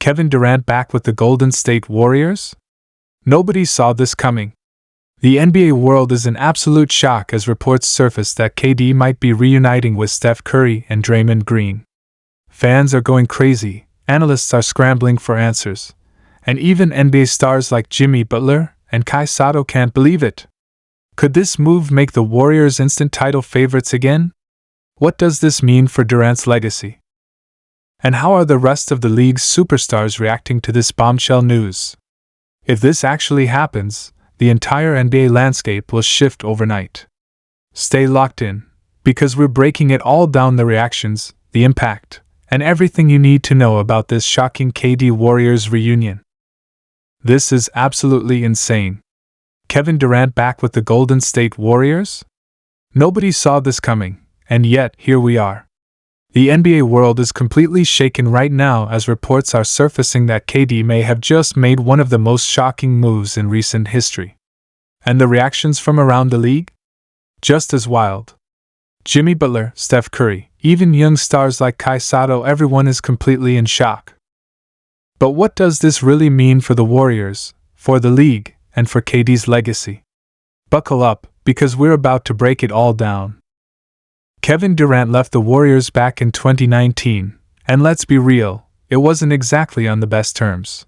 Kevin Durant back with the Golden State Warriors? Nobody saw this coming. The NBA world is in absolute shock as reports surface that KD might be reuniting with Steph Curry and Draymond Green. Fans are going crazy, analysts are scrambling for answers, and even NBA stars like Jimmy Butler and Kai Sotto can't believe it. Could this move make the Warriors instant title favorites again? What does this mean for Durant's legacy? And how are the rest of the league's superstars reacting to this bombshell news? If this actually happens, the entire NBA landscape will shift overnight. Stay locked in, because we're breaking it all down: the reactions, the impact, and everything you need to know about this shocking KD Warriors reunion. This is absolutely insane. Kevin Durant back with the Golden State Warriors? Nobody saw this coming, and yet here we are. The NBA world is completely shaken right now as reports are surfacing that KD may have just made one of the most shocking moves in recent history. And the reactions from around the league? Just as wild. Jimmy Butler, Steph Curry, even young stars like Kai Sotto, everyone is completely in shock. But what does this really mean for the Warriors, for the league, and for KD's legacy? Buckle up, because we're about to break it all down. Kevin Durant left the Warriors back in 2019, and let's be real, it wasn't exactly on the best terms.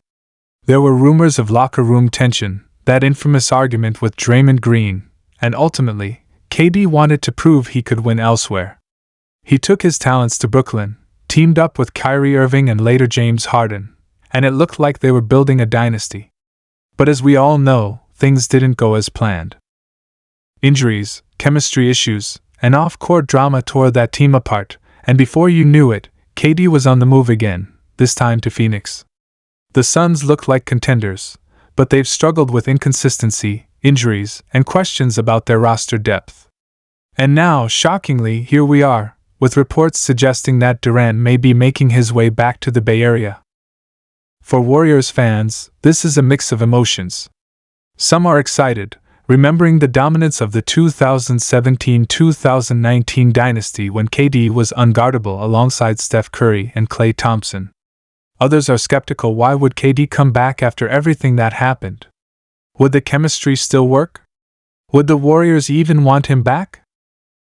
There were rumors of locker room tension, that infamous argument with Draymond Green, and ultimately, KD wanted to prove he could win elsewhere. He took his talents to Brooklyn, teamed up with Kyrie Irving and later James Harden, and it looked like they were building a dynasty. But as we all know, things didn't go as planned. Injuries, chemistry issues, and off-court drama tore that team apart, and before you knew it, KD was on the move again, this time to Phoenix. The Suns look like contenders, but they've struggled with inconsistency, injuries, and questions about their roster depth. And now, shockingly, here we are, with reports suggesting that Durant may be making his way back to the Bay Area. For Warriors fans, this is a mix of emotions. Some are excited, remembering the dominance of the 2017-2019 dynasty when KD was unguardable alongside Steph Curry and Klay Thompson. Others are skeptical: why would KD come back after everything that happened? Would the chemistry still work? Would the Warriors even want him back?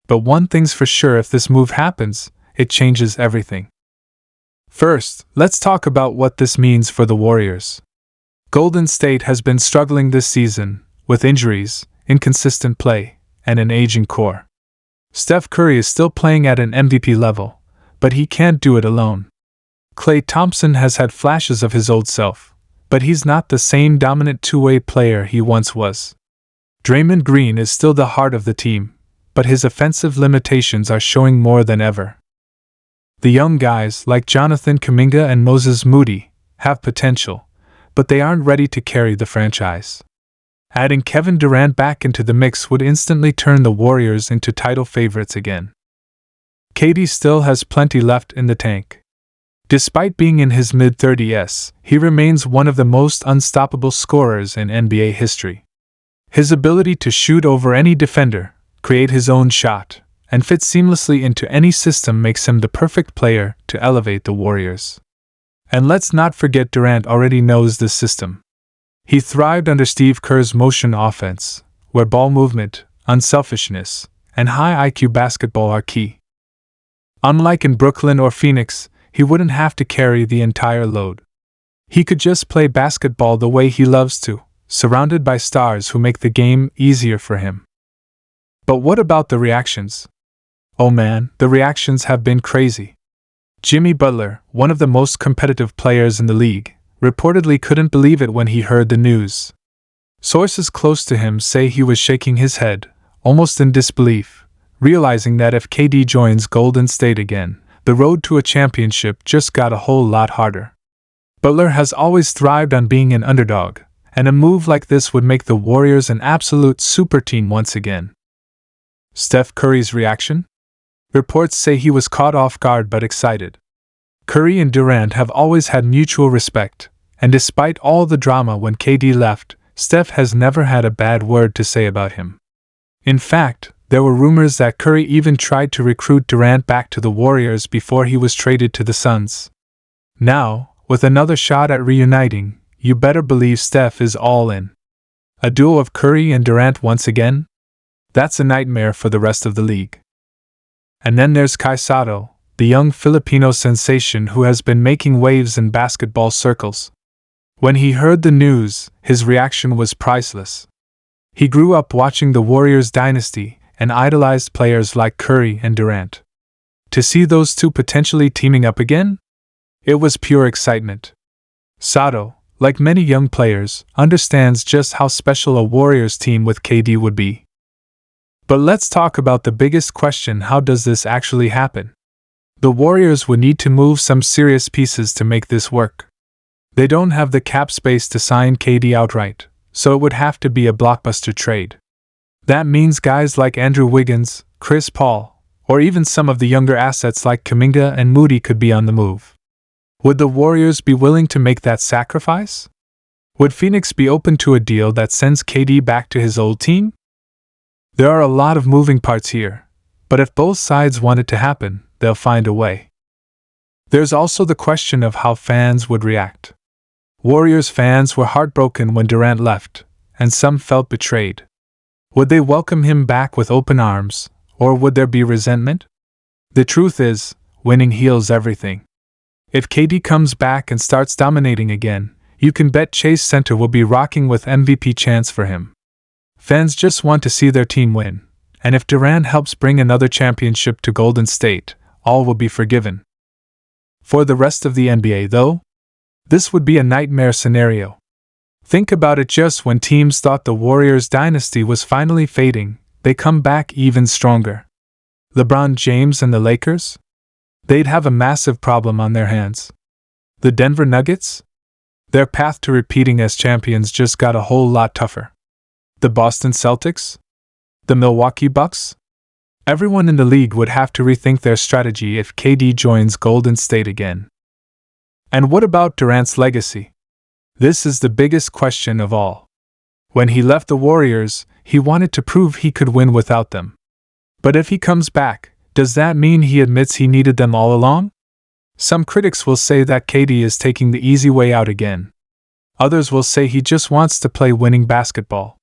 But one thing's for sure: if this move happens, it changes everything. First, let's talk about what this means for the Warriors. Golden State has been struggling this season, with injuries, inconsistent play, and an aging core. Steph Curry is still playing at an MVP level, but he can't do it alone. Klay Thompson has had flashes of his old self, but he's not the same dominant two-way player he once was. Draymond Green is still the heart of the team, but his offensive limitations are showing more than ever. The young guys, like Jonathan Kuminga and Moses Moody, have potential, but they aren't ready to carry the franchise. Adding Kevin Durant back into the mix would instantly turn the Warriors into title favorites again. KD still has plenty left in the tank. Despite being in his mid-30s, he remains one of the most unstoppable scorers in NBA history. His ability to shoot over any defender, create his own shot, and fit seamlessly into any system makes him the perfect player to elevate the Warriors. And let's not forget, Durant already knows this system. He thrived under Steve Kerr's motion offense, where ball movement, unselfishness, and high IQ basketball are key. Unlike in Brooklyn or Phoenix, he wouldn't have to carry the entire load. He could just play basketball the way he loves to, surrounded by stars who make the game easier for him. But what about the reactions? Oh man, the reactions have been crazy. Jimmy Butler, one of the most competitive players in the league, reportedly couldn't believe it when he heard the news. Sources close to him say he was shaking his head, almost in disbelief, realizing that if KD joins Golden State again, the road to a championship just got a whole lot harder. Butler has always thrived on being an underdog, and a move like this would make the Warriors an absolute super team once again. Steph Curry's reaction? Reports say he was caught off guard but excited. Curry and Durant have always had mutual respect, and despite all the drama when KD left, Steph has never had a bad word to say about him. In fact, there were rumors that Curry even tried to recruit Durant back to the Warriors before he was traded to the Suns. Now, with another shot at reuniting, you better believe Steph is all in. A duo of Curry and Durant once again? That's a nightmare for the rest of the league. And then there's Kai Sotto, the young Filipino sensation who has been making waves in basketball circles. When he heard the news, his reaction was priceless. He grew up watching the Warriors dynasty and idolized players like Curry and Durant. To see those two potentially teaming up again? It was pure excitement. Sotto, like many young players, understands just how special a Warriors team with KD would be. But let's talk about the biggest question: how does this actually happen? The Warriors would need to move some serious pieces to make this work. They don't have the cap space to sign KD outright, so it would have to be a blockbuster trade. That means guys like Andrew Wiggins, Chris Paul, or even some of the younger assets like Kuminga and Moody could be on the move. Would the Warriors be willing to make that sacrifice? Would Phoenix be open to a deal that sends KD back to his old team? There are a lot of moving parts here, but if both sides want it to happen, they'll find a way. There's also the question of how fans would react. Warriors fans were heartbroken when Durant left, and some felt betrayed. Would they welcome him back with open arms, or would there be resentment? The truth is, winning heals everything. If KD comes back and starts dominating again, you can bet Chase Center will be rocking with MVP chants for him. Fans just want to see their team win, and if Durant helps bring another championship to Golden State, all will be forgiven. For the rest of the NBA, though, this would be a nightmare scenario. Think about it: just when teams thought the Warriors dynasty was finally fading, they come back even stronger. LeBron James and the Lakers? They'd have a massive problem on their hands. The Denver Nuggets? Their path to repeating as champions just got a whole lot tougher. The Boston Celtics? The Milwaukee Bucks? Everyone in the league would have to rethink their strategy if KD joins Golden State again. And what about Durant's legacy? This is the biggest question of all. When he left the Warriors, he wanted to prove he could win without them. But if he comes back, does that mean he admits he needed them all along? Some critics will say that KD is taking the easy way out again. Others will say he just wants to play winning basketball.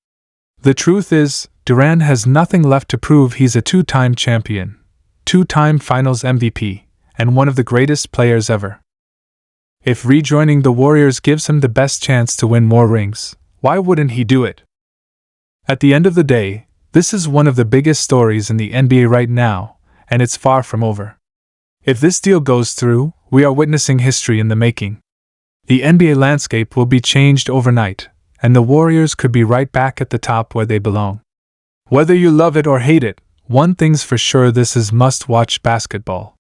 The truth is, Durant has nothing left to prove. He's a two-time champion, two-time Finals MVP, and one of the greatest players ever. If rejoining the Warriors gives him the best chance to win more rings, why wouldn't he do it? At the end of the day, this is one of the biggest stories in the NBA right now, and it's far from over. If this deal goes through, we are witnessing history in the making. The NBA landscape will be changed overnight, and the Warriors could be right back at the top where they belong. Whether you love it or hate it, one thing's for sure: this is must-watch basketball.